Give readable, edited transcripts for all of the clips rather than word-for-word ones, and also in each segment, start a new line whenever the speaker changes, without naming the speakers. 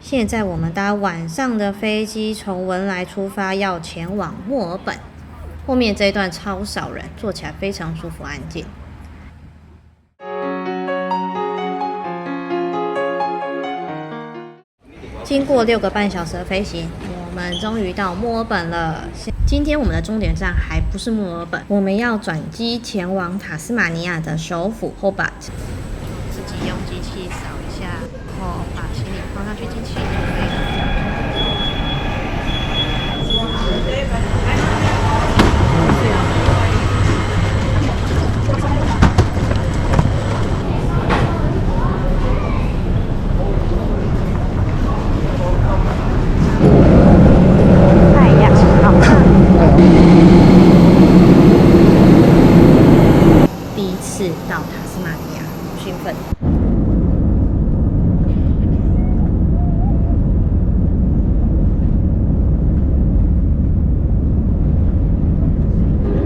现在我们搭晚上的飞机从文莱出发，要前往墨尔本。后面这一段超少人，坐起来非常舒服安静。经过6个半小时的飞行，我们终于到墨尔本了。今天我们的终点站还不是墨尔本，我们要转机前往塔斯马尼亚的首府 Hobart。自己用机器扫一下，然后把行李放上去机器就可以了。第一次到塔斯马尼亚，好兴奋！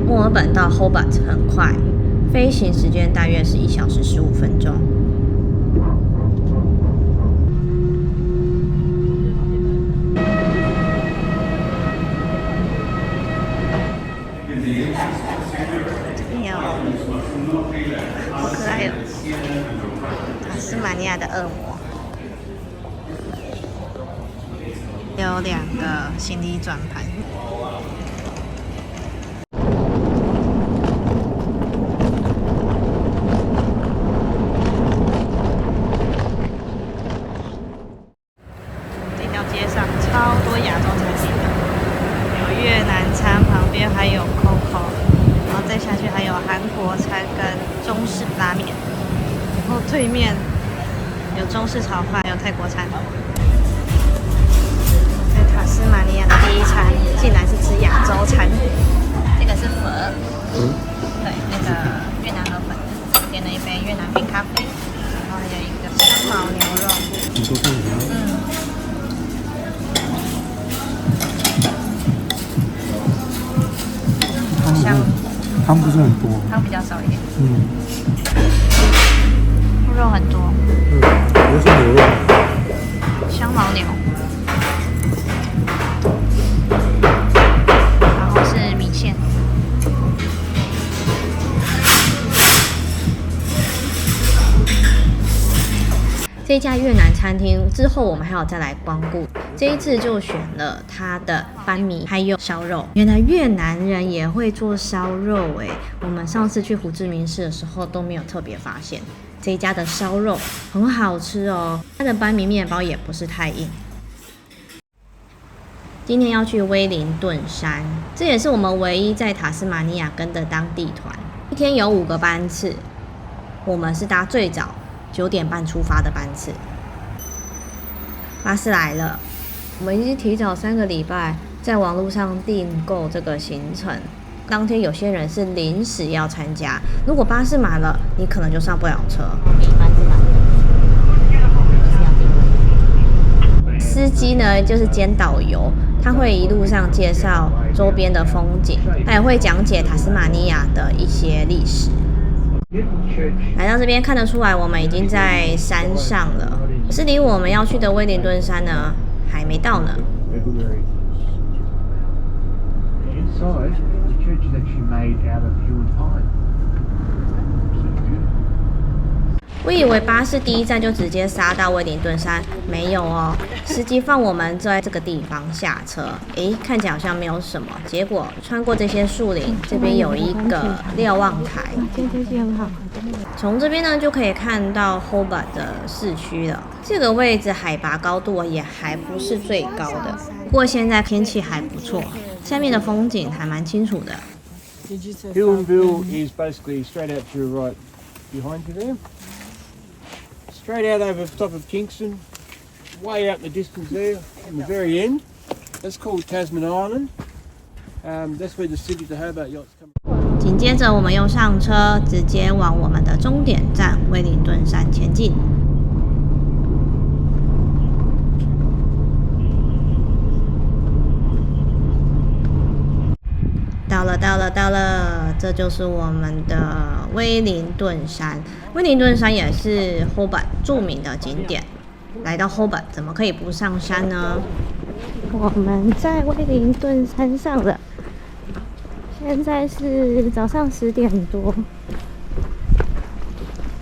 墨尔本到 Hobart 很快，飞行时间大约是1小时15分钟。好可爱哦！塔斯马尼亚的恶魔，有2个行李转盘。这条街上超多亚洲餐厅的，有越南餐，旁边还有 Coco。然后再下去还有韩国餐跟中式拉面，然后对面有中式炒饭，还有泰国餐。在塔斯马尼亚的第一餐竟然是吃亚洲餐，这个是粉，对，那个越南河粉，点了一杯越南冰咖啡，然后还有一个香茅牛肉。
很多饭
香。
汤不是很多，
汤比较少一点。肉很多。
我是牛肉。
香茅牛。然后是米线。这家越南餐厅之后我们还有再来光顾，这一次就选了它的班米还有烧肉。原来越南人也会做烧肉耶，我们上次去胡志明市的时候都没有特别发现。这一家的烧肉很好吃哦，它的班米面包也不是太硬。今天要去威灵顿山，这也是我们唯一在塔斯马尼亚跟的当地团，一天有5个班次，我们是搭最早9点半出发的班次。巴士来了，我们已经提早3个礼拜在网络上订购这个行程。当天有些人是临时要参加，如果巴士满了，你可能就上不了车。司机呢就是兼导游，他会一路上介绍周边的风景，他也会讲解塔斯马尼亚的一些历史。来到这边看得出来，我们已经在山上了，可是离我们要去的威灵顿山呢，还没到呢。我以为巴士第一站就直接杀到威灵顿山，没有哦。司机放我们在这个地方下车，看起来好像没有什么。结果穿过这些树林，这边有一个瞭望台，
今天天气很好。
从这边呢就可以看到 Hobart 的市区了。这个位置海拔高度也还不是最高的，不过现在天气还不错，下面的风景还蛮清楚的。
Hillenville is basically straight out to your right behind you there. Straight out over the top of Kingston, way out in the distance there, in the very end. That's called Tasman Island. That's where the city to Hobart yachts come.
紧接着我们又上车，直接往我们的终点站威灵顿山前进。到了，这就是我们的威灵顿山。威灵顿山也是 Hobart 著名的景点。来到 Hobart 怎么可以不上山呢？我们在威灵顿山上了，现在是早上10点多，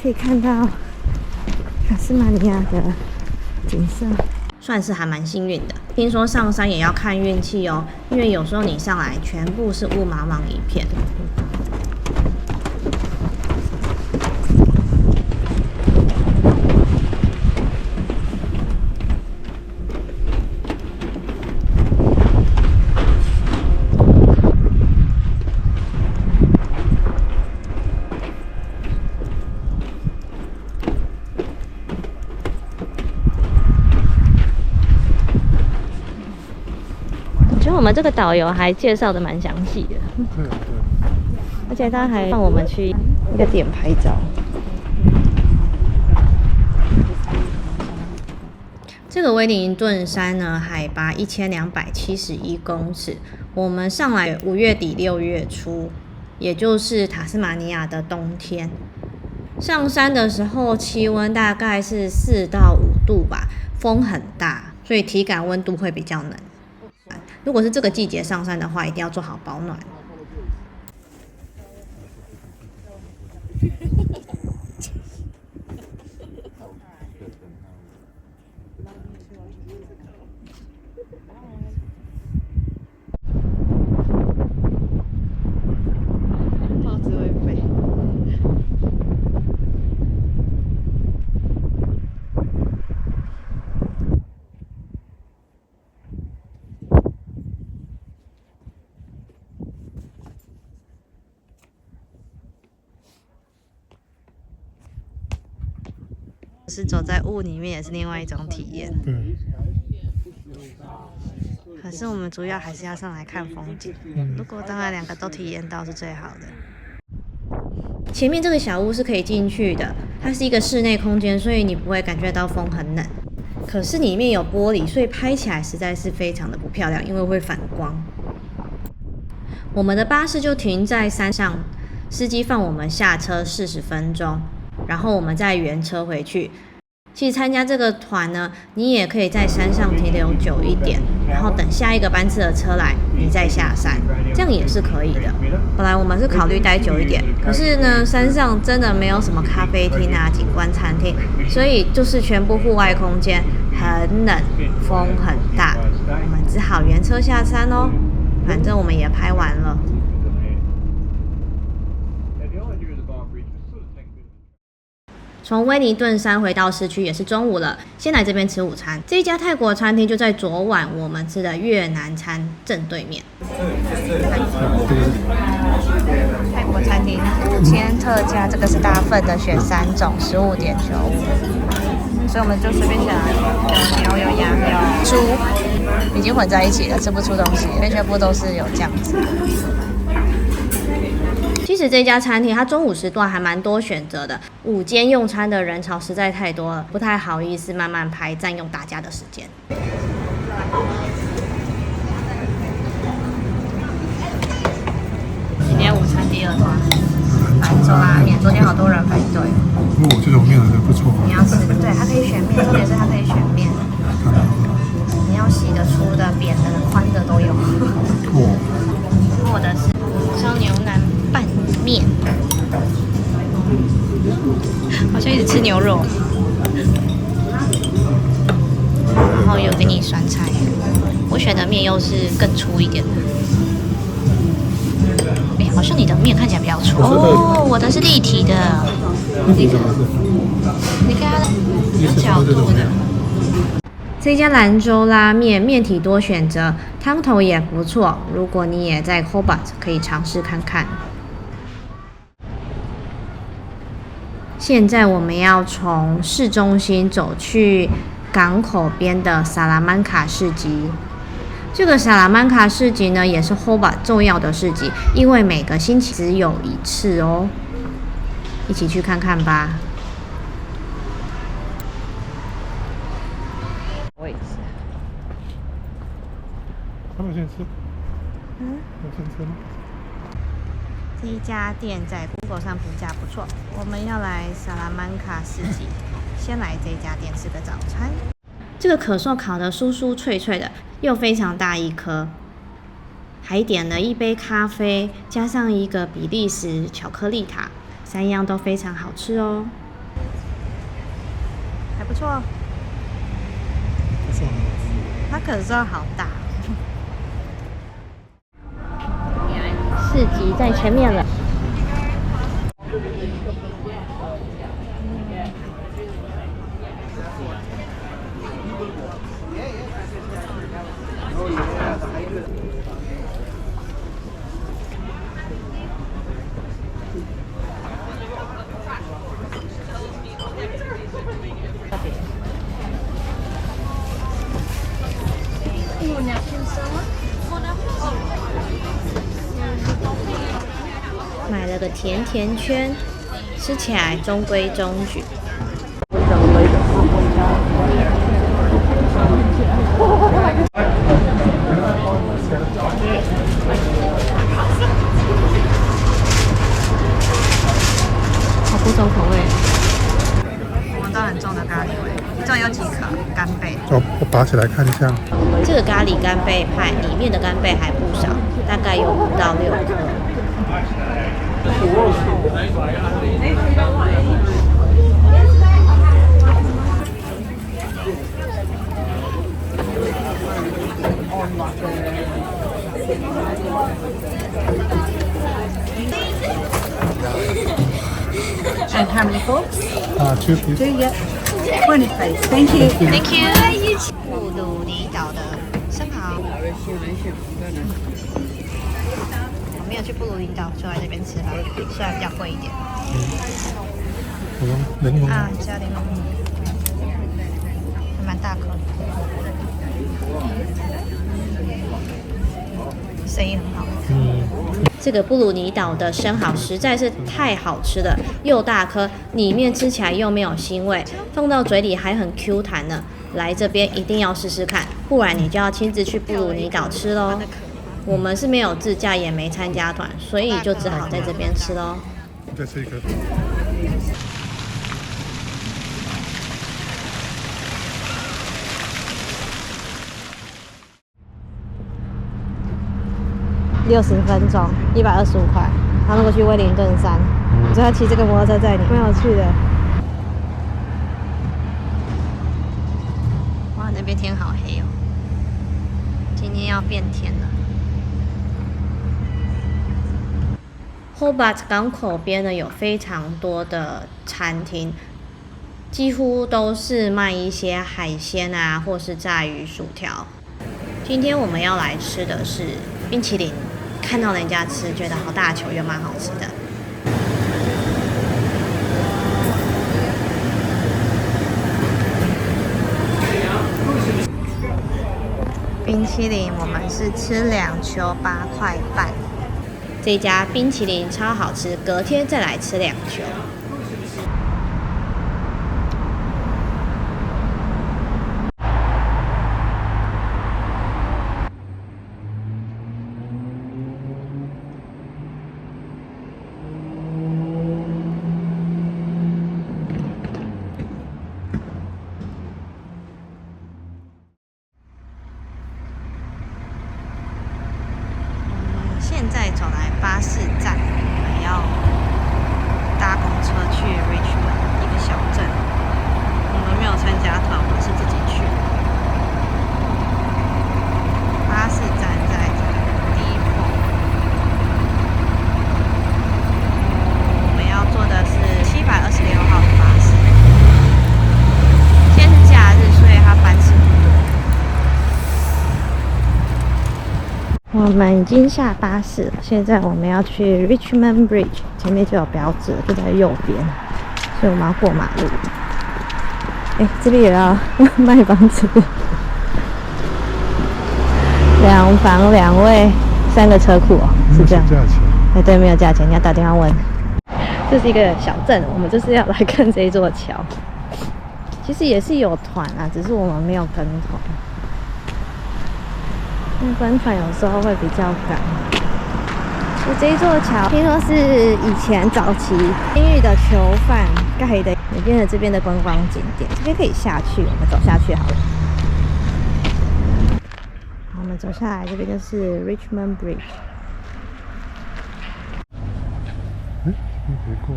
可以看到塔斯马尼亚的景色，算是还蛮幸运的。听说上山也要看运气哦，因为有时候你上来全部是雾茫茫一片。我们这个导游还介绍的蛮详细的，
对，
而且他还让我们去一个点拍照。这个威灵顿山呢，海拔1271公尺。我们上来5月底6月初，也就是塔斯马尼亚的冬天。上山的时候气温大概是4到5度吧，风很大，所以体感温度会比较冷。如果是这个季节上山的话，一定要做好保暖。帽子会飞。是走在雾里面，也是另外一种体验。
对。
可是我们主要还是要上来看风景。如果当然2个都体验到是最好的。前面这个小屋是可以进去的，它是一个室内空间，所以你不会感觉到风很冷。可是里面有玻璃，所以拍起来实在是非常的不漂亮，因为会反光。我们的巴士就停在山上，司机放我们下车40分钟。然后我们再原车回去。其实参加这个团呢，你也可以在山上停留久一点，然后等下一个班次的车来，你再下山，这样也是可以的。本来我们是考虑待久一点，可是呢，山上真的没有什么咖啡厅啊、景观餐厅，所以就是全部户外空间，很冷，风很大，我们只好原车下山哦。反正我们也拍完了。从威灵顿山回到市区也是中午了，先来这边吃午餐。这一家泰国餐厅就在昨晚我们吃的越南餐正对面。泰国餐厅5000特价，这个是大份的，选3种，15.95。所以我们就随便选了，有牛、有羊、有猪，已经混在一起了，吃不出东西，因为全部都是有酱汁。其实这家餐厅它中午时段还蛮多选择的，午间用餐的人潮实在太多了，不太好意思慢慢排，占用大家的时间。今天午餐第2团，兰州拉面，昨天好多人排队。
因为我这种面还不错。
你要吃，对，它可以选面，重点是它可以选面。你要细的、粗的、扁的、宽的都有。或者是烧牛腩拌面，好像一直吃牛肉。然后有给你酸菜，我选的面又是更粗一点的。哎，好像你的面看起来比较粗哦，我的是立体的。你看它的角度的。这家兰州拉面面体多选择，汤头也不错。如果你也在 Hobart， 可以尝试看看。现在我们要从市中心走去港口边的萨拉曼卡市集。这个萨拉曼卡市集呢，也是 Hobart 重要的市集，因为每个星期只有1次哦。一起去看看吧。位置。
他们先吃。要先吃吗？
这一家店在 Google 上评价不错。我们要来萨拉曼卡市集，先来这家店吃个早餐。这个可颂烤得酥酥脆脆的，又非常大一颗，还点了一杯咖啡，加上一个比利时巧克力塔，3样都非常好吃哦，还不错。它可颂好大。市集在前面了。买了个甜甜圈，吃起来中规中矩。好多种口味，闻到很重的咖喱味。这有几颗干贝？
我拔起来看一下。
这个咖喱干贝派里面的干贝还不少，大概有5到6颗。
And how many forks?
2 please.
2, yeah. 20 please. Thank you.
Thank you. 布鲁尼岛的生蚝。我没有去布鲁尼岛，就来这边吃吧，虽然比较贵一点。
柠檬
啊，加柠檬，还蛮大颗的，生意很好。这个布鲁尼岛的生蚝实在是太好吃了，又大颗，里面吃起来又没有腥味，放到嘴里还很 Q 弹呢。来这边一定要试试看，不然你就要亲自去布鲁尼岛吃咯。我们是没有自驾，也没参加团，所以就只好在这边吃咯。
再吃一个。
60分钟，125块。然后如果去威灵顿山，所以要骑这个摩托车载你，蛮有趣的。哇，那边天好黑哦，今天要变天了。Hobart 港口边呢有非常多的餐厅，几乎都是卖一些海鲜啊，或是炸鱼薯条。今天我们要来吃的是冰淇淋。看到人家吃，觉得好大球，又蛮好吃的。冰淇淋我们是吃2球8块半，这家冰淇淋超好吃，隔天再来吃2球。现在走来巴士站，我们要搭公车去 Richmond 一个小镇。我们没有参加团，我们是自己去。巴士站在第一铺，我们要坐的是726号的巴士。今天是假日，所以它班次不多。我们已经下巴士了，现在我们要去 Richmond Bridge， 前面就有标志，就在右边，所以我们要过马路。这里也要卖房子，2房2卫，3个车库哦，是这样。
价钱？
对，没有价钱，你要打电话问。这是一个小镇，我们就是要来看这座桥。其实也是有团啊，只是我们没有跟团。跟团有时候会比较赶。这一座桥听说是以前早期监狱的囚犯盖的，也变成这边的观光景点。这边可以下去，我们走下去好了。好，我们走下来，这边就是 Richmond Bridge。
哎，这边可以过。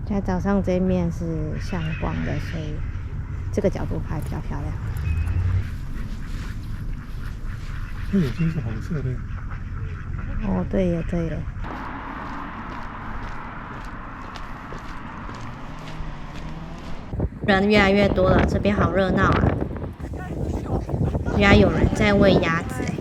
现在早上这一面是向光的，所以这个角度拍比较漂亮。
那眼睛是红色的。
哦，对耶，对耶。人越来越多了，这边好热闹啊！原来有人在喂鸭子哎。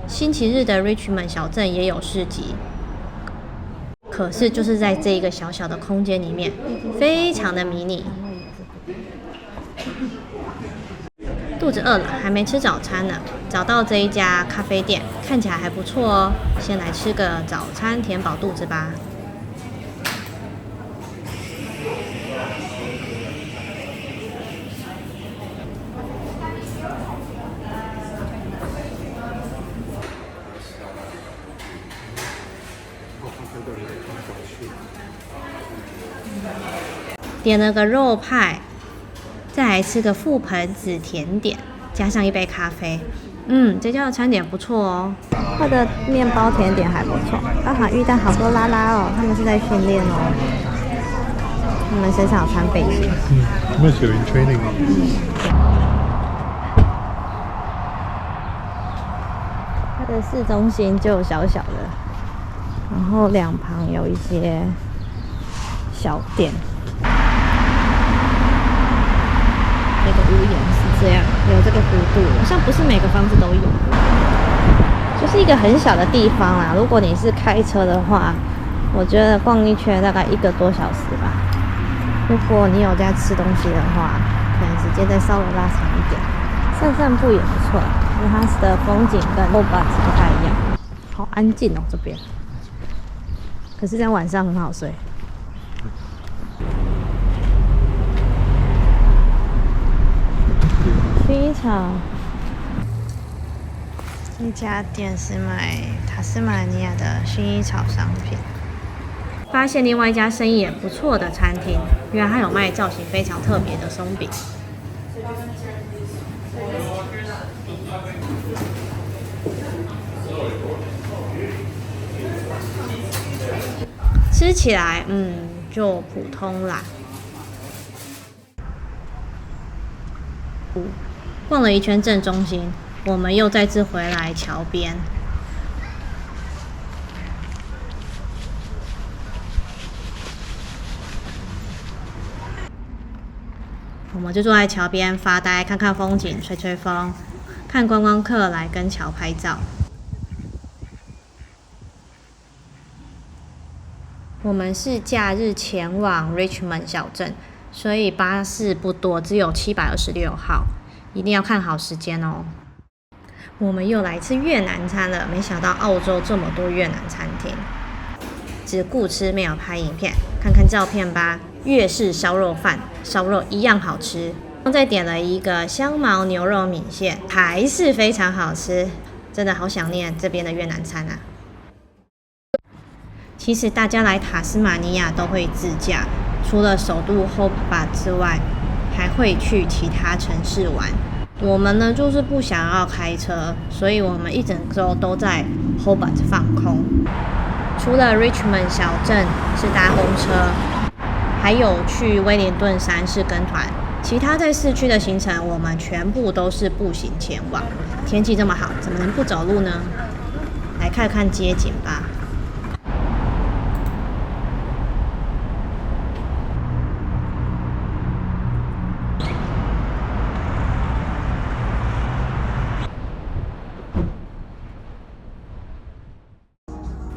星期日的 Richmond 小镇也有市集，可是就是在这一个小小的空间里面，非常的迷你。肚子饿了，还没吃早餐呢。找到这一家咖啡店，看起来还不错哦。先来吃个早餐，填饱肚子吧。点了个肉派，再来吃个覆盆子甜点，加上一杯咖啡。这家的餐点不错哦。它的面包甜点还不错，刚好遇到好多拉拉哦，他们是在训练哦。他们身上有穿背心。
他们是有 in training 吗？
它的市中心就小小的，然后两旁有一些小店。那个屋檐是这样，有这个弧度，好像不是每个房子都有，就是一个很小的地方啦。如果你是开车的话，我觉得逛一圈大概1个多小时吧。如果你有在吃东西的话，可能时间再稍微拉长一点，散散步也不错，因为它的风景跟Hobart不太一样。好安静哦，这边。可是在晚上很好睡。薰衣草，这家店是卖塔斯马尼亚的薰衣草商品。发现另外一家生意也不错的餐厅，原来它有卖造型非常特别的松饼。吃起来，就普通啦。逛了一圈镇中心，我们又再次回来桥边。我们就坐在桥边发呆，看看风景，吹吹风，看观光客来跟桥拍照。我们是假日前往 Richmond 小镇，所以巴士不多，只有726号，一定要看好时间哦。我们又来吃越南餐了，没想到澳洲这么多越南餐厅，只顾吃没有拍影片，看看照片吧。粤式烧肉饭，烧肉一样好吃。再点了一个香茅牛肉米线，还是非常好吃，真的好想念这边的越南餐啊。其实大家来塔斯马尼亚都会自驾，除了首都 Hobart 之外，还会去其他城市玩。我们呢就是不想要开车，所以我们一整周都在 Hobart 放空。除了 Richmond 小镇是搭公车，还有去威灵顿山是跟团，其他在市区的行程我们全部都是步行前往。天气这么好，怎么能不走路呢？来看看街景吧。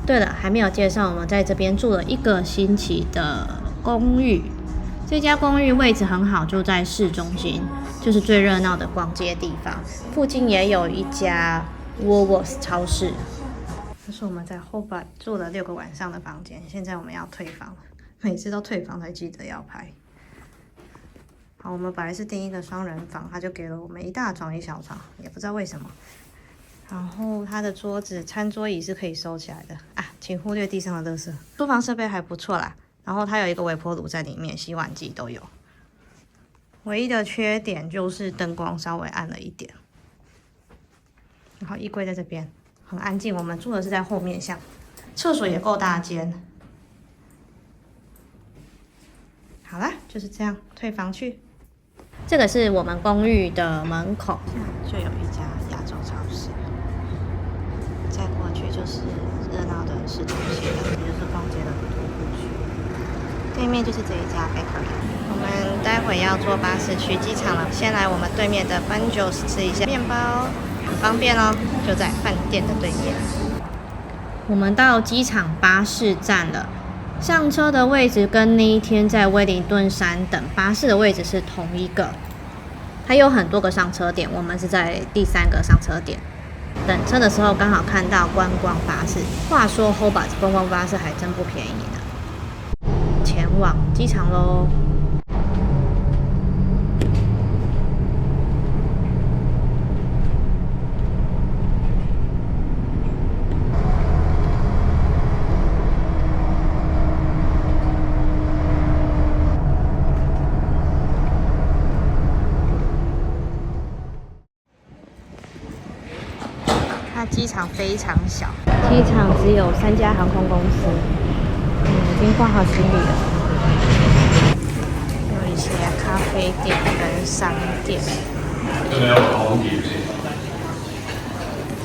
对了，还没有介绍我们在这边住了1个星期的公寓。这家公寓位置很好，就在市中心，就是最热闹的逛街地方。附近也有一家 Woolworths 超市。这是我们在 Hobart 住了6个晚上的房间，现在我们要退房了，每次都退房才记得要拍。好，我们本来是订一个双人房，他就给了我们一大床一小床，也不知道为什么。然后它的桌子、餐桌椅是可以收起来的啊，请忽略地上的垃圾。厨房设备还不错啦，然后它有一个微波炉在里面，洗碗机都有。唯一的缺点就是灯光稍微暗了一点。然后衣柜在这边，很安静。我们住的是在后面巷，厕所也够大间。好啦，就是这样，退房去。这个是我们公寓的门口，就有一家亚洲超市。再过去就是热闹的市中心了，也就是逛街的徒步区。对面就是这一家 bakery。我们待会要坐巴士去机场了，先来我们对面的 Banjos 吃一下面包，很方便哦，就在饭店的对面。我们到机场巴士站了，上车的位置跟那一天在威灵顿山等巴士的位置是同一个。它有很多个上车点，我们是在第3个上车点。等车的时候刚好看到观光巴士，话说 Hobart 观光巴士还真不便宜呢。前往机场咯。机场非常小，机场只有3家航空公司，已经挂好行李了。有一些咖啡店跟商店。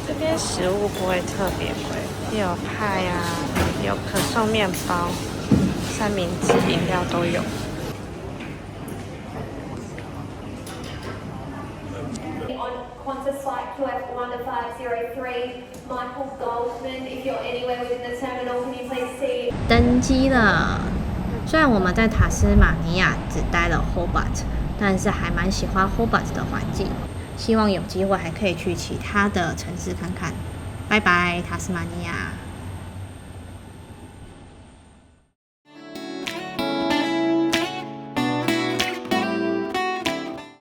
这边食物不会特别贵，有派啊，有可颂面包、三明治、饮料都有。
Qantas flight QF1-503, Michael Goldman, if you're anywhere within the terminal, can you please see?
登机了。虽然我们在塔斯马尼亚只待了 Hobart， 但是还蛮喜欢 Hobart 的环境，希望有机会还可以去其他的城市看看。拜拜，塔斯马尼亚。